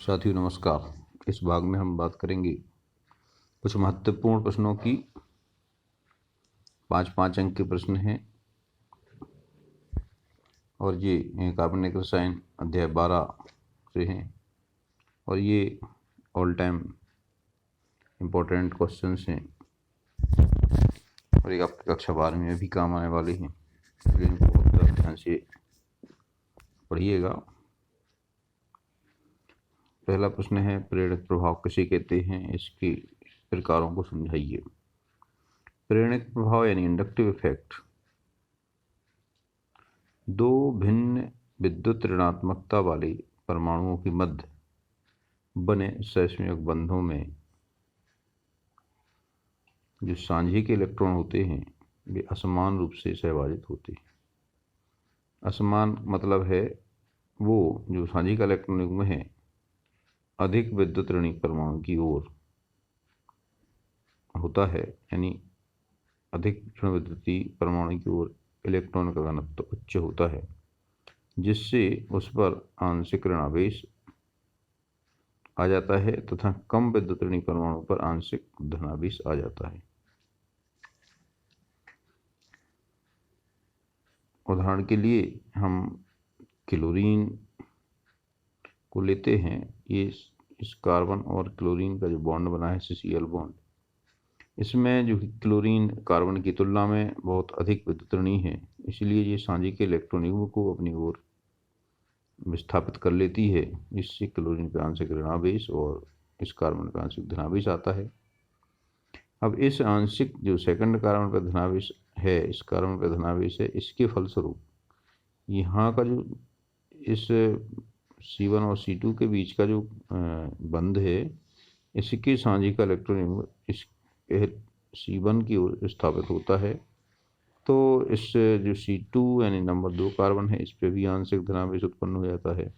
साथियों नमस्कार। इस भाग में हम बात करेंगे कुछ महत्वपूर्ण प्रश्नों की। 5 अंक के प्रश्न हैं और ये कार्बनिक रसायन अध्याय 12 से हैं और ये ऑल टाइम इम्पोर्टेंट क्वेश्चंस हैं और ये आपकी कक्षा 12 में भी काम आने वाले हैं, इसलिए इनको बहुत ध्यान से पढ़िएगा। पहला प्रश्न है, प्रेरक प्रभाव किसे कहते हैं, इसके प्रकारों को समझाइए। प्रेरक प्रभाव यानी इंडक्टिव इफेक्ट दो भिन्न विद्युत ऋणात्मकता वाले परमाणुओं के मध्य बने सहसंयोग बंधों में जो साझे के इलेक्ट्रॉन होते हैं वे असमान रूप से सहभाजित होते हैं। असमान मतलब है वो जो साझे का इलेक्ट्रॉन युग्म है अधिक विद्युत ऋणात्मक परमाणु की ओर होता है, यानी अधिक ऋण विद्युतीय परमाणु की ओर इलेक्ट्रॉन का घनत्व उच्च होता है, जिससे उस पर आंशिक ऋणावेश आ जाता है तथा कम विद्युत ऋणात्मक परमाणु पर आंशिक धनावेश आ जाता है। उदाहरण के लिए हम क्लोरीन को लेते हैं। ये इस कार्बन और क्लोरीन का जो बॉन्ड बना है CCl बॉन्ड, इसमें जो क्लोरीन कार्बन की तुलना में बहुत अधिक विद्युत ऋणी है, इसलिए ये साझे के इलेक्ट्रॉन युग्म को अपनी ओर विस्थापित कर लेती है, जिससे क्लोरीन पे आंशिक ऋणावेश और इस कार्बन का आंशिक धनावेश आता है। अब इस आंशिक जो सेकंड कार्बन का धनावेश है, इस कार्बन का धनावेश है, इसके फलस्वरूप यहाँ का जो इस C1 और C2 के बीच का जो बंध है, इसके साझे का इलेक्ट्रॉन युग्म इस C1 की ओर स्थापित होता है, तो इस जो C2 यानी नंबर 2 कार्बन है, इस पे भी आंशिक धनावेश उत्पन्न हो जाता है।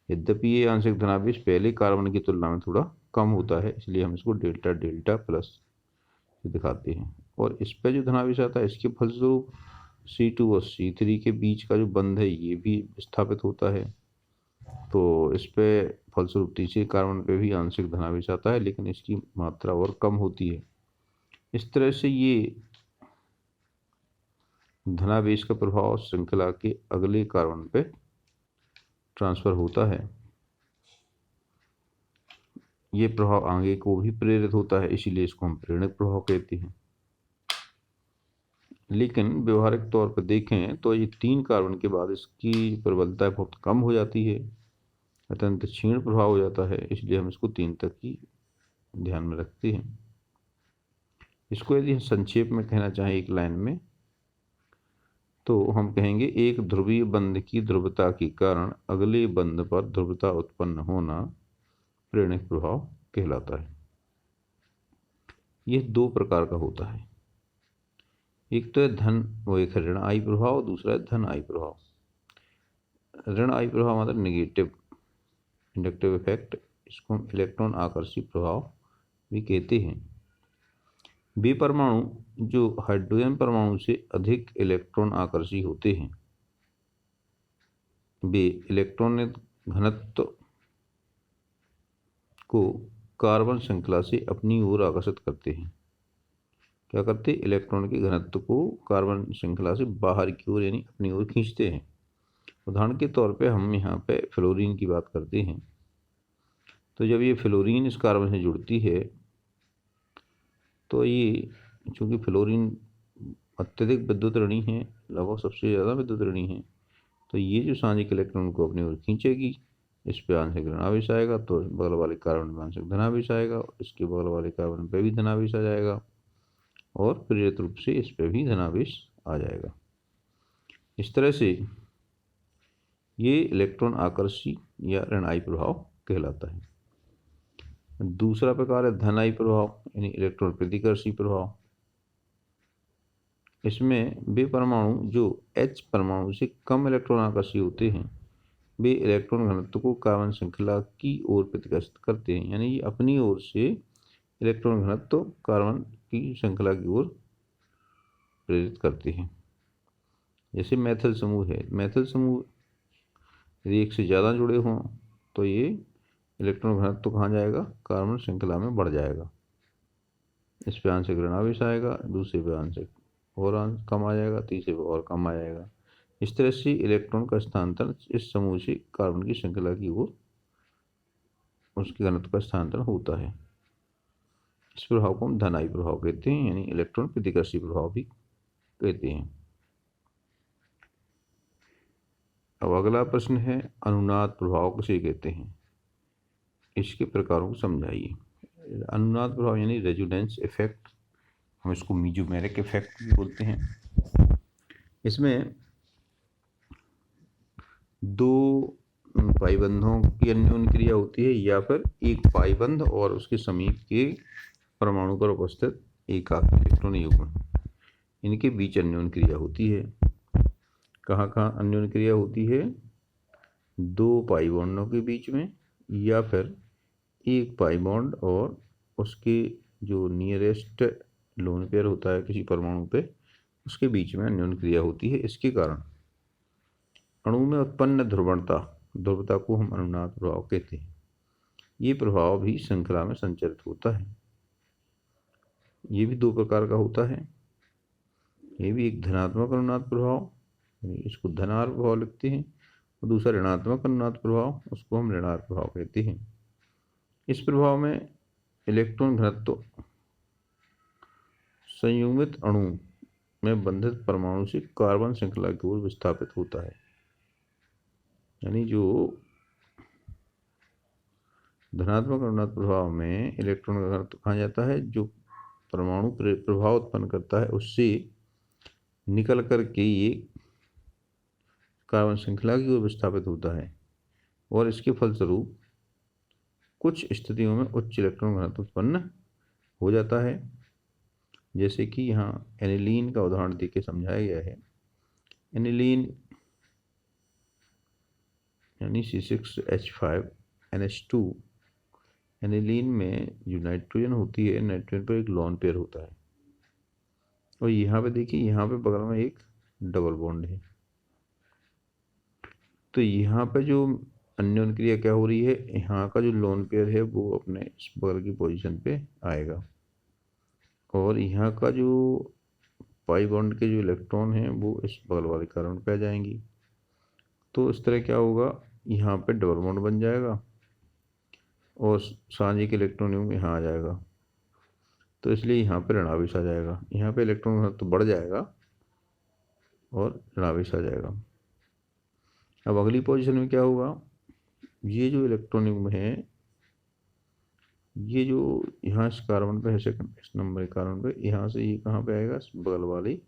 यद्यपि ये आंशिक धनावेश पहले कार्बन की तुलना में थोड़ा कम होता है, इसलिए हम इसको डेल्टा डेल्टा प्लस से दिखाते हैं। और इस पे जो धनावेश आता है, इसके फलस्वरूप C2 और C3 के बीच का जो बंध है ये भी विस्थापित होता है, तो इस पे फलस्वरूप तीसरे कार्बन पे भी आंशिक धनावेश आता है, लेकिन इसकी मात्रा और कम होती है। इस तरह से ये धनावेश का प्रभाव श्रृंखला के अगले कार्बन पे ट्रांसफर होता है। ये प्रभाव आगे को भी प्रेरित होता है, इसीलिए इसको हम प्रेरक प्रभाव कहते हैं। लेकिन व्यवहारिक तौर पर देखें तो ये 3 कार्बन के बाद इसकी प्रबलता बहुत कम हो जाती है, अत्यंत क्षीण प्रभाव हो जाता है, इसलिए हम इसको 3 तक ही ध्यान में रखते हैं। इसको यदि हम संक्षेप में कहना चाहें एक लाइन में, तो हम कहेंगे एक ध्रुवीय बंध की ध्रुवता के कारण अगले बंध पर ध्रुवता उत्पन्न होना प्रेरक प्रभाव कहलाता है। यह 2 प्रकार का होता है, एक तो है एक ऋण आई प्रभाव, दूसरा है धन आई प्रभाव। ऋण आई प्रभाव मतलब नेगेटिव इंडक्टिव इफेक्ट, इसको हम इलेक्ट्रॉन आकर्षी प्रभाव भी कहते हैं। वे परमाणु जो हाइड्रोजन परमाणु से अधिक इलेक्ट्रॉन आकर्षी होते हैं, वे इलेक्ट्रॉन घनत्व को कार्बन श्रृंखला से अपनी ओर आकर्षित करते हैं। क्या करते? इलेक्ट्रॉन के घनत्व को कार्बन श्रृंखला से बाहर की ओर यानी अपनी ओर खींचते हैं। उदाहरण के तौर पे हम यहाँ पे फ्लोरीन की बात करते हैं, तो जब ये फ्लोरीन इस कार्बन से जुड़ती है, तो ये चूँकि फ्लोरीन अत्यधिक विद्युत ऋणी है, लगभग सबसे ज़्यादा विद्युत ऋणी है, तो ये जो साझिक इलेक्ट्रॉन को अपनी ओर खींचेगी, इस पे आंशिक ऋणावेश आएगा, तो बगल वाले कार्बन में आंशिक धनावेश आएगा, इसके बगल वाले कार्बन पे भी धनावेश आ जाएगा और प्रेरित रूप से इस पे भी धनावेश आ जाएगा। इस तरह से ये इलेक्ट्रॉन आकर्षी या ऋणाई प्रभाव कहलाता है। दूसरा प्रकार है धन आई प्रभाव यानी इलेक्ट्रॉन प्रतिकर्षी प्रभाव। इसमें वे परमाणु जो H परमाणु से कम इलेक्ट्रॉन आकर्षी होते हैं, वे इलेक्ट्रॉन घनत्व को कार्बन श्रृंखला की ओर प्रतिकर्षित करते हैं, यानी ये अपनी ओर से इलेक्ट्रॉन घनत्व कार्बन की श्रृंखला की ओर प्रेरित करते हैं। जैसे मैथिल समूह है, मैथिल समूह यदि एक से ज़्यादा जुड़े हों तो ये इलेक्ट्रॉन घनत्व तो कहाँ जाएगा, कार्बन श्रृंखला में बढ़ जाएगा। इस पे आंशिक ऋणावेश आएगा, दूसरे पे आंशिक और कम आ जाएगा, तीसरे पे और कम आ जाएगा। इस तरह से इलेक्ट्रॉन का स्थानांतरण इस समूह से कार्बन की श्रृंखला की ओर उसके घनत्व का स्थानांतरण होता है। इस प्रभाव को हम धनाई प्रभाव कहते हैं, यानी इलेक्ट्रॉन प्रतिकर्षी प्रभाव भी कहते हैं। अब अगला प्रश्न है, अनुनाद प्रभाव किसे कहते हैं, इसके प्रकारों को समझाइए। अनुनाद प्रभाव यानी रेजोनेंस इफेक्ट, हम इसको मीजोमेरिक इफेक्ट भी बोलते हैं। इसमें दो पाइबंधों की अन्योन क्रिया होती है, या फिर एक पाइबंध और उसके समीप के परमाणु पर उपस्थित एकाकी इलेक्ट्रॉन युग्म, इनके बीच अन्योन क्रिया होती है। कहाँ कहाँ अन्योन क्रिया होती है, दो पाई बॉन्डों के बीच में, या फिर एक पाई बॉन्ड और उसके जो नियरेस्ट लोन पेयर होता है किसी परमाणु पे, उसके बीच में अन्योन क्रिया होती है। इसके कारण अणु में उत्पन्न ध्रुवता को हम अनुनाद प्रभाव कहते हैं। ये प्रभाव भी श्रृंखला में संचरित होता है। ये भी दो प्रकार का होता है। ये भी एक धनात्मक अनुनाद प्रभाव, इसको धनार प्रभाव लिखते हैं, और दूसरा ऋणात्मक अनुनाद प्रभाव, उसको हम ऋणार प्रभाव कहते हैं। इस प्रभाव में इलेक्ट्रॉन घनत्व संयुग्मित अणु में बंधित परमाणु से कार्बन श्रृंखला की ओर विस्थापित होता है। यानी जो धनात्मक अनुनाद प्रभाव में इलेक्ट्रॉन का घनत्व कहाँ जाता है, जो परमाणु प्रभाव उत्पन्न करता है उससे निकल कर के ये कार्बन श्रृंखला की ओर विस्थापित होता है, और इसके फलस्वरूप कुछ स्थितियों में उच्च इलेक्ट्रॉन घनत्व उत्पन्न हो जाता है। जैसे कि यहाँ एनिलीन का उदाहरण देके समझाया गया है। एनिलीन यानी C6H5NH2, एनिलीन में जो नाइट्रोजन होती है, नाइट्रोजन पर एक लोन पेयर होता है, और यहाँ पे देखिए, यहाँ पे बगल में एक डबल बॉन्ड है। तो यहाँ पे जो अन्योन क्रिया क्या हो रही है, यहाँ का जो लोन पेयर है वो अपने इस बगल की पोजीशन पे आएगा, और यहाँ का जो पाई बॉन्ड के जो इलेक्ट्रॉन हैं वो इस बगल वाले कार्बन पे आ जाएंगी। तो इस तरह क्या होगा, यहाँ पे डबल बॉन्ड बन जाएगा और साझी के इलेक्ट्रॉन यहाँ आ जाएगा। तो इसलिए यहाँ पे ऋणावेश आ जाएगा, यहाँ पे इलेक्ट्रॉन घनत्व तो बढ़ जाएगा और ऋणावेश आ जाएगा। अब अगली पोजीशन में क्या होगा, ये जो इलेक्ट्रॉन युग्म है, ये जो यहाँ इस कार्बन पे है, सेकंड इस नंबर के कार्बन पे, यहाँ से ये कहाँ पे आएगा, इस बगल वाली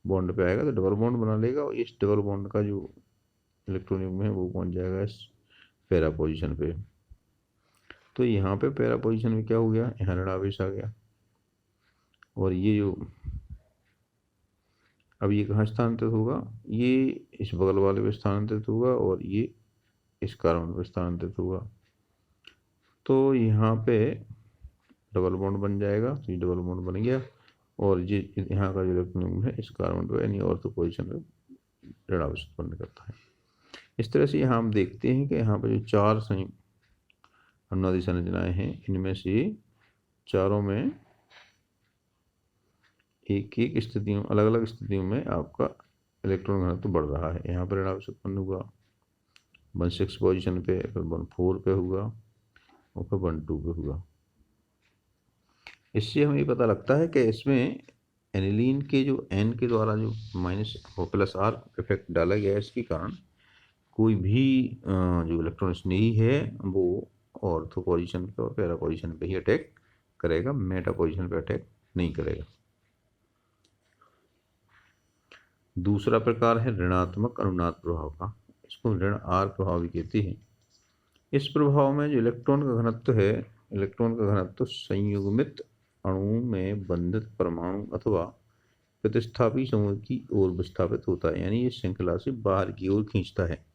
बॉन्ड पे आएगा, तो डबल बॉन्ड बना लेगा, और इस डबल बॉन्ड का जो इलेक्ट्रॉन युग्म है वो पहुँच जाएगा इस पैरा पोजीशन पे। तो यहाँ पे पैरा पोजीशन में क्या हो गया, यहाँ ऋणावेश आ गया, और ये जो अब ये कहाँ स्थानांतरित होगा, ये इस बगल वाले पे स्थानांतरित होगा, और ये इस कार्बन पे स्थानांतरित होगा। तो यहाँ पे डबल बॉन्ड बन जाएगा, तो ये डबल बॉन्ड बन गया, और ये यहाँ का जो इलेक्ट्रॉन है इस कार्बन पे यानी ऑर्थो पोजीशन पे ऋणावेश उत्पन्न करता है। इस तरह से यहाँ हम देखते हैं कि यहाँ पे जो चार अनुनादी संरचनाएं हैं, इनमें से चारों में एक एक स्थितियों, अलग अलग स्थितियों में आपका इलेक्ट्रॉन घनत्व बढ़ रहा है। यहाँ पर ऋणावेश उत्पन्न हुआ 1,6 पोजीशन पे, फिर 1,4 पे हुआ, और फिर 1,2 पे हुआ। इससे हमें ये पता लगता है कि इसमें एनिलीन के जो N के द्वारा जो -+R इफेक्ट डाला गया है, इसके कारण कोई भी जो इलेक्ट्रॉन स्नेही है वो ऑर्थो पोजीशन पे और पैरा पोजीशन पे ही अटैक करेगा, मेटा पोजीशन पे अटैक नहीं करेगा। दूसरा प्रकार है ऋणात्मक अनुनाद प्रभाव का, इसको ऋण R प्रभाव भी कहते हैं। इस प्रभाव में जो इलेक्ट्रॉन का घनत्व है, इलेक्ट्रॉन का घनत्व संयुग्मित अणु में बंधित परमाणु अथवा प्रतिस्थापी समूह की ओर विस्थापित होता है, यानी ये श्रृंखला से बाहर की ओर खींचता है।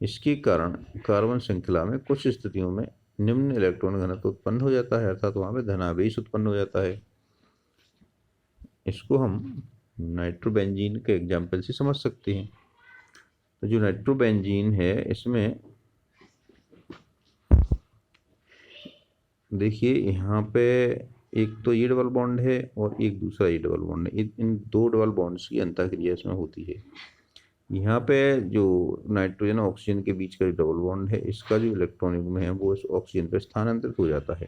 इसके कारण कार्बन श्रृंखला में कुछ स्थितियों में निम्न इलेक्ट्रॉन घनत्व उत्पन्न हो जाता है, अर्थात वहाँ पे धनावेश उत्पन्न हो जाता है। इसको हम नाइट्रोबेंजीन के एग्जाम्पल से समझ सकते हैं। तो जो नाइट्रोबेंजीन है, इसमें देखिए यहाँ पे एक तो ये डबल बॉन्ड है और एक दूसरा ये डबल बॉन्ड है। इन दो डबल बॉन्ड्स की अंतःक्रिया इसमें होती है। यहाँ पे जो नाइट्रोजन और ऑक्सीजन के बीच का जो डबल बॉन्ड है, इसका जो इलेक्ट्रॉन युग्म है वो इस ऑक्सीजन पर स्थानांतरित हो जाता है,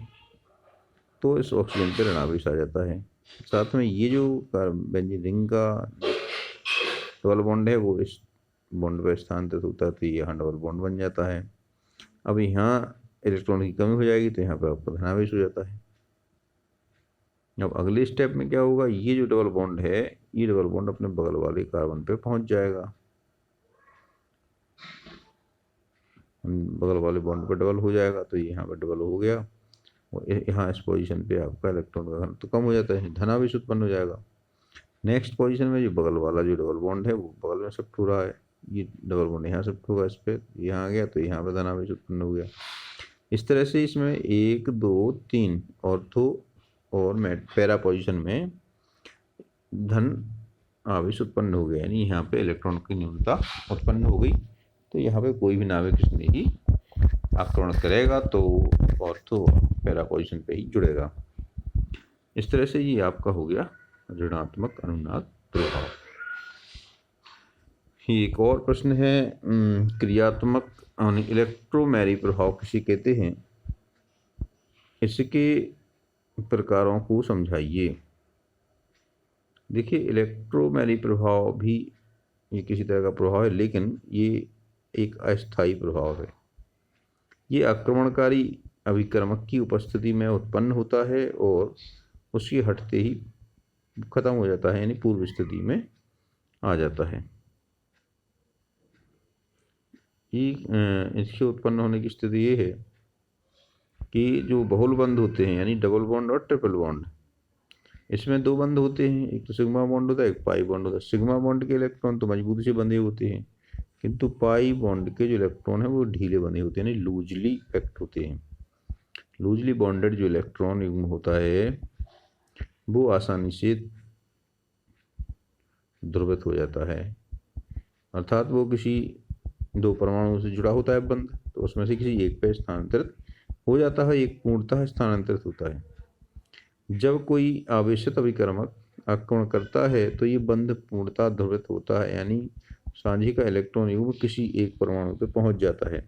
तो इस ऑक्सीजन पर ऋणावेश आ जाता है। साथ में ये जो बेंजीन रिंग का डबल बॉन्ड है वो इस बॉन्ड पर स्थानांतरित होता है, तो यहाँ डबल बॉन्ड बन जाता है। अब यहाँ इलेक्ट्रॉन की कमी हो जाएगी तो यहाँ पर आपका धनावेश हो जाता है। अब अगले स्टेप में क्या होगा, ये जो डबल बॉन्ड है, ये डबल बॉन्ड अपने बगल वाले कार्बन पे पहुंच जाएगा। बगल वाले बॉन्ड पे डबल हो जाएगा तो यहाँ पर डबल हो गया और यहाँ इस पोजीशन पे आपका इलेक्ट्रॉन का घनत्व कम हो जाता है, धनावेश उत्पन्न हो जाएगा। नेक्स्ट पोजीशन में जो बगल वाला जो डबल बॉन्ड है वो बगल में शिफ्ट हो रहा है, ये डबल बॉन्ड यहाँ शिफ्ट होगा, इस पर यहाँ आ गया तो यहाँ पर धनावेश उत्पन्न हो गया। इस तरह से इसमें 1 2 3 ऑर्थो और पैरा पोजीशन में धन आवेश उत्पन्न हो गया, यानी यहाँ पे इलेक्ट्रॉन की न्यूनता उत्पन्न हो गई। तो यहाँ पे कोई भी नाभिक इसमें ही आक्रमण करेगा तो ऑर्थो पैरा पोजीशन पे ही जुड़ेगा। इस तरह से ये आपका हो गया ऋणात्मक अनुनाद प्रभाव। एक और प्रश्न है, क्रियात्मक इलेक्ट्रोमेरी प्रभाव किसे कहते हैं, इसके प्रकारों को समझाइए। देखिए इलेक्ट्रोमेरी प्रभाव भी ये किसी तरह का प्रभाव है, लेकिन ये एक अस्थायी प्रभाव है। ये आक्रमणकारी अभिकर्मक की उपस्थिति में उत्पन्न होता है और उसके हटते ही खत्म हो जाता है, यानी पूर्व स्थिति में आ जाता है। इसके उत्पन्न होने की स्थिति ये है कि जो बहुल बंध होते हैं, यानी डबल बॉन्ड और ट्रिपल बॉन्ड, इसमें दो बंध होते हैं, एक तो सिग्मा बॉन्ड होता है, एक पाई बॉन्ड होता है। सिग्मा बॉन्ड के इलेक्ट्रॉन तो मजबूती से बंधे होते हैं, किंतु पाई बॉन्ड के जो इलेक्ट्रॉन है वो ढीले बंधे होते हैं, यानी लूजली पैक्ड होते हैं। लूजली बॉन्डेड जो इलेक्ट्रॉन युग्म होता है वो आसानी से ध्रुवित हो जाता है, अर्थात वो किसी दो परमाणुओं से जुड़ा होता है बंध, तो उसमें से किसी एक पे स्थानांतरित हो जाता है, एक पूर्णतः स्थानांतरित होता है। जब कोई आवेशित अभिकर्मक आक्रमण करता है तो ये बंध पूर्णतः ध्रुवित होता है, यानी सांझी का इलेक्ट्रॉन युग्म किसी एक परमाणु पे पहुंच जाता है।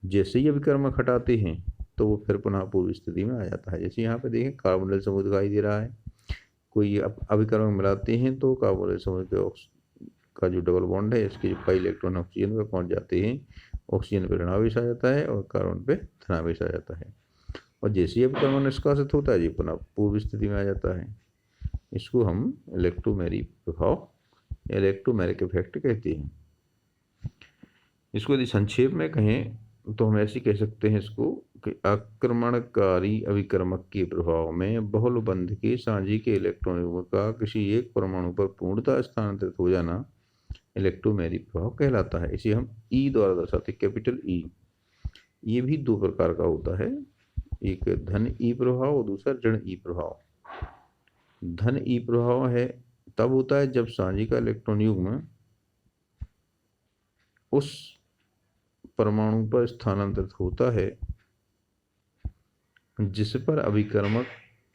जैसे ही अभिकर्मक हटाते हैं तो वो फिर पुनः पूर्व स्थिति में आ जाता है। जैसे यहाँ पे देखें कार्बोनिल समूह दिखाई दे रहा है, कोई अभिकर्मक मिलाते हैं तो कार्बोनिल समूह के का जो डबल बॉन्ड है इसके जो पाई इलेक्ट्रॉन ऑक्सीजन पे पहुंच जाते हैं, ऑक्सीजन पे ऋणावेश आ जाता है और कार्बन पे धनावेश आ जाता है। और जैसे ही अभिकर्मक निष्कासित होता है जी पुनः पूर्व स्थिति में आ जाता है। इसको हम इलेक्ट्रोमेरी प्रभाव या इलेक्ट्रोमेरिक इफेक्ट कहते हैं। इसको यदि संक्षेप में कहें तो हम ऐसे कह सकते हैं इसको कि आक्रमणकारी अभिकर्मक के प्रभाव में बहुल बंध के सांझी के इलेक्ट्रॉन युग्म का किसी एक परमाणु पर पूर्णतः स्थानांतरित हो जाना इलेक्ट्रोमेरी प्रभाव कहलाता है। इसे हम ई द्वारा दर्शाते हैं, कैपिटल ई। ये भी दो प्रकार का होता है, एक धन ई प्रभाव और दूसरा ऋण ई प्रभाव। धन ई प्रभाव है तब होता है जब सांझी का इलेक्ट्रॉन युग्म उस परमाणु पर स्थानांतरित होता है जिस पर अभिकर्मक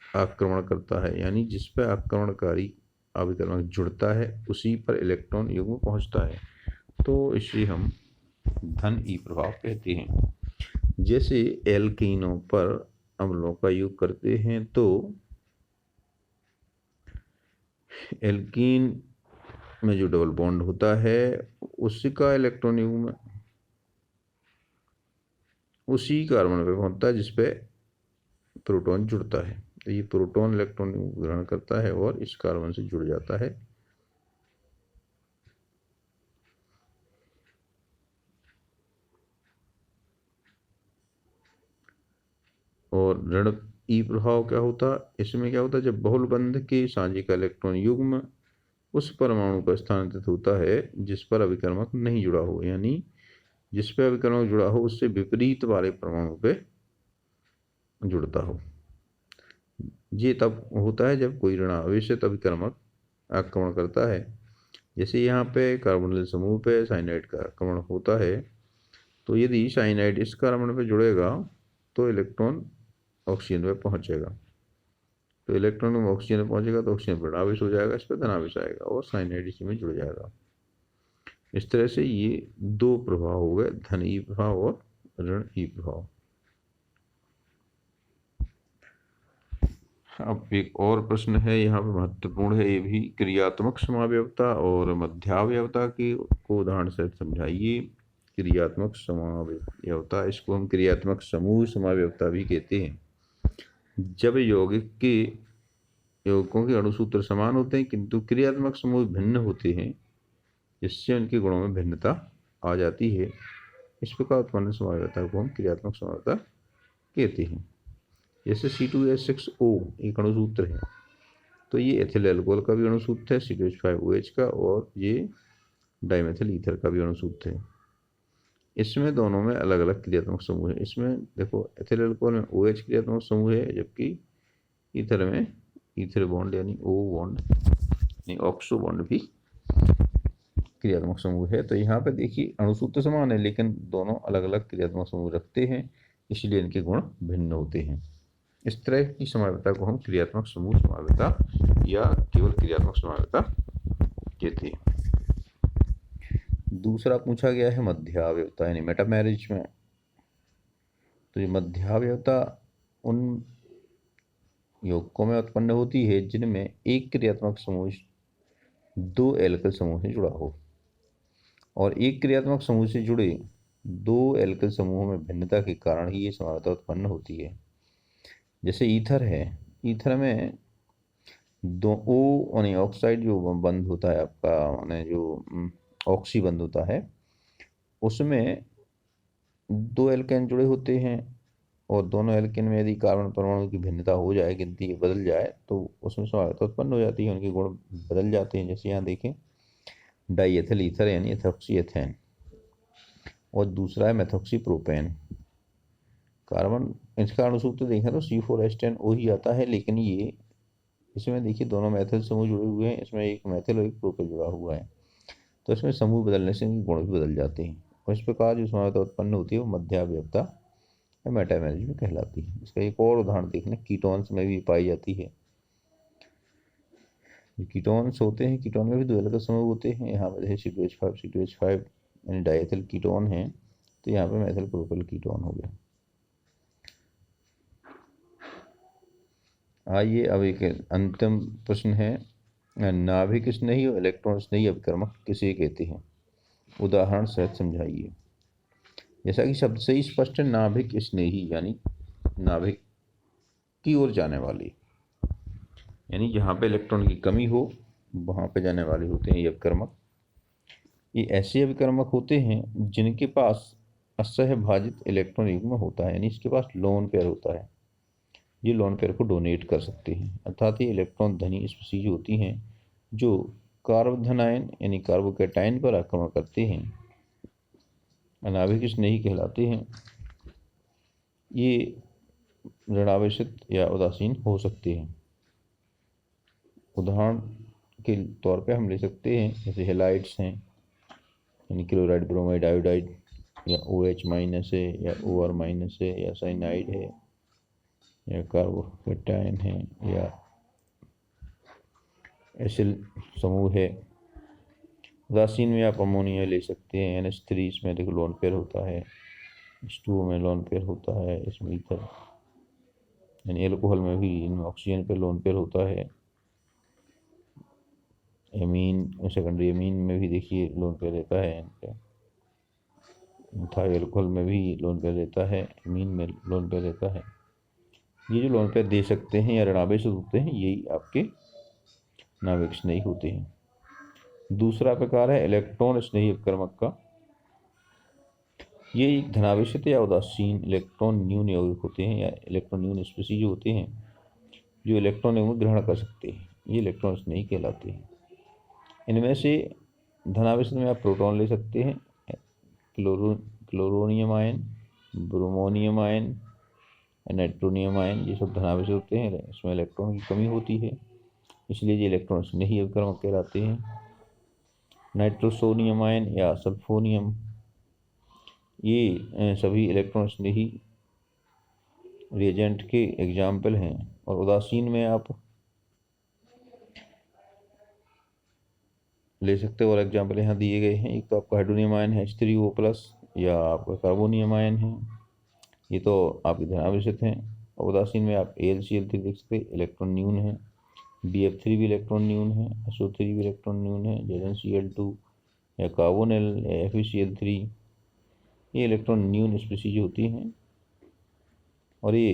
आक्रमण करता है, यानी जिस पर आक्रमणकारी अभिकर्मक जुड़ता है उसी पर इलेक्ट्रॉन युग्म पहुंचता है, तो इसे हम धन ई प्रभाव कहते हैं। जैसे एल्कीनों पर अम्लों का योग करते हैं तो एल्कीन में जो डबल बॉन्ड होता है उसका इलेक्ट्रॉन युग्म उसी कार्बन पे पहुंचता है जिस पे प्रोटॉन जुड़ता है, तो ये प्रोटॉन इलेक्ट्रॉन ग्रहण करता है और इस कार्बन से जुड़ जाता है। और ऋण ई प्रभाव क्या होता, इसमें क्या होता है, जब बहुल बंध के सांझी का इलेक्ट्रॉन युग्म उस परमाणु पर स्थानांतरित होता है जिस पर अभिकर्मक नहीं जुड़ा हो, यानी जिस पर अभिकर्मक जुड़ा हो उससे विपरीत वाले परमाणु पे जुड़ता हो। ये तब होता है जब कोई ऋणावेशित अभिकर्मक आक्रमण करता है। जैसे यहाँ पे कार्बोनिल समूह पे साइनाइड का आक्रमण होता है, तो यदि साइनाइड इस कार्बन पे जुड़ेगा तो इलेक्ट्रॉन ऑक्सीजन पे पहुंचेगा। तो इलेक्ट्रॉन ऑक्सीजन पे पहुंचेगा तो ऑक्सीजन पर आवेश हो जाएगा, इस पर धनावेश आएगा और साइनाइड इसी में जुड़ जाएगा। इस तरह से ये दो प्रभाव हो गए, धन ई प्रभाव और ऋण ई प्रभाव। अब एक और प्रश्न है यहाँ पे, महत्वपूर्ण है ये भी, क्रियात्मक समावयवता और मध्यावयवता के को उदाहरण से समझाइए। क्रियात्मक समावयवता, इसको हम क्रियात्मक समूह समावयवता भी कहते हैं। जब यौगिकों के अणुसूत्र समान होते हैं किंतु क्रियात्मक समूह भिन्न होते हैं, जिससे उनके गुणों में भिन्नता आ जाती है, इस प्रकार उत्पन्न समावयवता को हम क्रियात्मक समावयवता कहते हैं। जैसे C2H6O एक अणुसूत्र है, तो ये एथिल अल्कोहल का भी अणुसूत्र है C2H5OH का, और ये डाइमेथिल ईथर का भी अणुसूत्र है। इसमें दोनों में अलग अलग क्रियात्मक समूह है। इसमें देखो एथिल अल्कोहल में OH क्रियात्मक समूह है, जबकि ईथर में ईथर बॉन्ड यानी O बॉन्ड यानी ऑक्सो बॉन्ड भी क्रियात्मक समूह है। तो यहाँ पे देखिए अणुसूत्र समान है लेकिन दोनों अलग अलग क्रियात्मक समूह रखते हैं, इसलिए इनके गुण भिन्न होते हैं। इस तरह की समावयवता को हम क्रियात्मक समूह समावयवता या केवल क्रियात्मक समावयवता कहते हैं। दूसरा पूछा गया है मध्यावयवता यानी मेटामेरिज में। तो ये मध्यावयवता उन यौगिकों में उत्पन्न होती है जिनमें एक क्रियात्मक समूह दो एल्किल समूह से जुड़ा हो, और एक क्रियात्मक समूह से जुड़े दो एल्किल समूहों में भिन्नता के कारण ही ये समावयवता उत्पन्न होती है। जैसे ईथर है, ईथर में दो ओ यानी ऑक्साइड जो बंद होता है आपका, माने जो ऑक्सी बंद होता है, उसमें दो एल्केन जुड़े होते हैं, और दोनों एल्केन में यदि कार्बन परमाणु की भिन्नता हो जाए, गिनती बदल जाए, तो उसमें समावयवता उत्पन्न हो जाती है, उनके गुण बदल जाते हैं। जैसे यहाँ देखें डाईएथिल ईथर यानी एथॉक्सी एथेन, और दूसरा है मेथॉक्सी प्रोपेन। कार्बन इसका अणुसूत्र देखें तो C4H10O ही आता है, लेकिन ये इसमें देखिए दोनों मैथिल समूह जुड़े हुए हैं, इसमें एक मैथिल और एक प्रोपिल जुड़ा हुआ है, तो इसमें समूह बदलने से इनके गुण भी बदल जाते हैं, और इस प्रकार जो समावयवता उत्पन्न होती है वो मध्यावयवता या मेटामेरिज में कहलाती है। इसका एक और उदाहरण देखना, कीटोन्स में भी पाई जाती है। कीटोन्स होते हैं, कीटोन में भी दो अलग समूह होते हैं। यहाँ पर जैसे C2H5 यानी डाइएथिल कीटोन है, तो यहाँ पे मैथिल प्रोपिल कीटोन हो गया। आइए अब एक अंतिम प्रश्न है, नाभिक स्नेही और इलेक्ट्रॉन स्नेही अभिकर्मक किसे कहते हैं, उदाहरण सहित समझाइए। जैसा कि शब्द से ही स्पष्ट है, नाभिक स्नेही यानी नाभिक की ओर जाने वाली, यानी जहाँ पे इलेक्ट्रॉन की कमी हो वहाँ पे जाने वाले होते हैं ये अभिकर्मक। ये ऐसे अभिकर्मक होते हैं जिनके पास असहभाजित इलेक्ट्रॉन युग्म होता है, यानी इसके पास लोन पेयर होता है, ये लोन पेयर को डोनेट कर सकते हैं। अर्थात ये इलेक्ट्रॉन धनी स्पीशीज होती हैं जो कार्बोधनायन यानी कार्बोकैटायन पर आक्रमण करते हैं, अनाभिक स्नेही कहलाते हैं। ये ऋणावेशित या उदासीन हो सकते हैं। उदाहरण के तौर पे हम ले सकते हैं जैसे हेलाइड्स हैं, यानी क्लोराइड, ब्रोमाइड, आयोडाइड, या OH माइनस है, या OR माइनस है, या साइनाइड है, या कार्बोकैटायन है, या एसिल समूह है। उदासीन में आप अमोनिया ले सकते हैं, NH3, इसमें देखो लोन पेयर होता है, H2O में लोन पेयर होता है, इसमें ईथर यानी एल्कोहल में भी इनमें ऑक्सीजन पे लोन पेयर होता है। एमीन, सेकेंडरी एमीन में भी देखिए लोन पेयर रहता है, मिथाइल एल्कोहल में भी लोन पेयर रहता है, एमीन में लोन पेयर रहता है। ये जो लोन पेयर दे सकते हैं या ऋणावेशित होते हैं, यही आपके नाभिक स्नेही होते हैं। दूसरा प्रकार है इलेक्ट्रॉन स्नेही अभिकर्मक का। ये एक धनावेशित या उदासीन इलेक्ट्रॉन न्यून यौगिक होते हैं, या इलेक्ट्रॉन न्यून स्पीशीज होते हैं जो इलेक्ट्रॉन यौगिक ग्रहण कर सकते हैं, ये इलेक्ट्रॉन स्नेही कहलाते हैं। इनमें से धनावेशित में आप प्रोटॉन ले सकते हैं, chloronium ion, bromonium ion, nitronium ion, ये सब धनावेशित होते हैं, इसमें इलेक्ट्रॉन की कमी होती है, इसलिए ये इलेक्ट्रॉन स्नेही अभिकर्मक कहलाते हैं। नाइट्रोसोनियम आयन या सल्फोनियम, ये सभी इलेक्ट्रॉन स्नेही रिएजेंट के एग्जाम्पल हैं। और उदासीन में आप ले सकते हो, और एग्जाम्पल यहाँ दिए गए हैं। एक तो आपका हाइड्रोनियम आयन है H3O+, या आपका कार्बोनियम आयन है, ये तो आपके धनावेशित हैं। और उदासीन में आप AlCl3 देख सकते हैं, इलेक्ट्रॉन न्यून है। BF3 भी इलेक्ट्रॉन न्यून है, SO3 भी इलेक्ट्रॉन न्यून है, ZnCl2 या कार्बोनिल या FeCl3, ये इलेक्ट्रॉन न्यून स्पीशीज होती हैं। और ये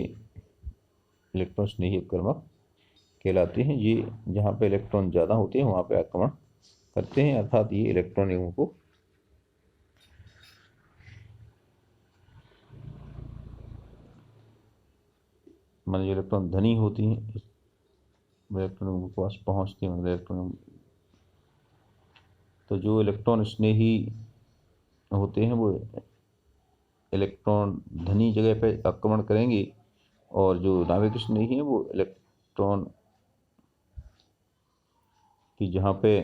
इलेक्ट्रॉन स्नेही अपकर्मक कहलाते हैं। ये जहाँ पे इलेक्ट्रॉन ज़्यादा होते हैं वहाँ पे आक्रमण करते हैं, अर्थात ये इलेक्ट्रॉन युग्मों को जो इलेक्ट्रॉन धनी होती हैं इलेक्ट्रॉन युग्मों के पास पहुँचती हैं, इलेक्ट्रॉन। तो जो इलेक्ट्रॉन स्नेही होते हैं वो इलेक्ट्रॉन धनी जगह पे आक्रमण करेंगे, और जो नाभिक स्नेही हैं वो इलेक्ट्रॉन की जहाँ पे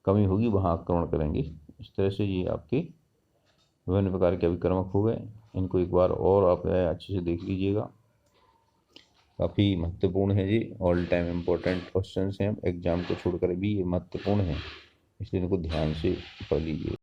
कमी होगी वहाँ आक्रमण करेंगे। इस तरह से ये आपके विभिन्न प्रकार के अभिकर्मक हो गए। इनको एक बार और आप अच्छे से देख लीजिएगा, काफ़ी महत्वपूर्ण है। ये ऑल टाइम इम्पोर्टेंट क्वेश्चंस हैं, एग्जाम को छोड़कर भी ये महत्वपूर्ण है, इसलिए इनको ध्यान से पढ़ लीजिए।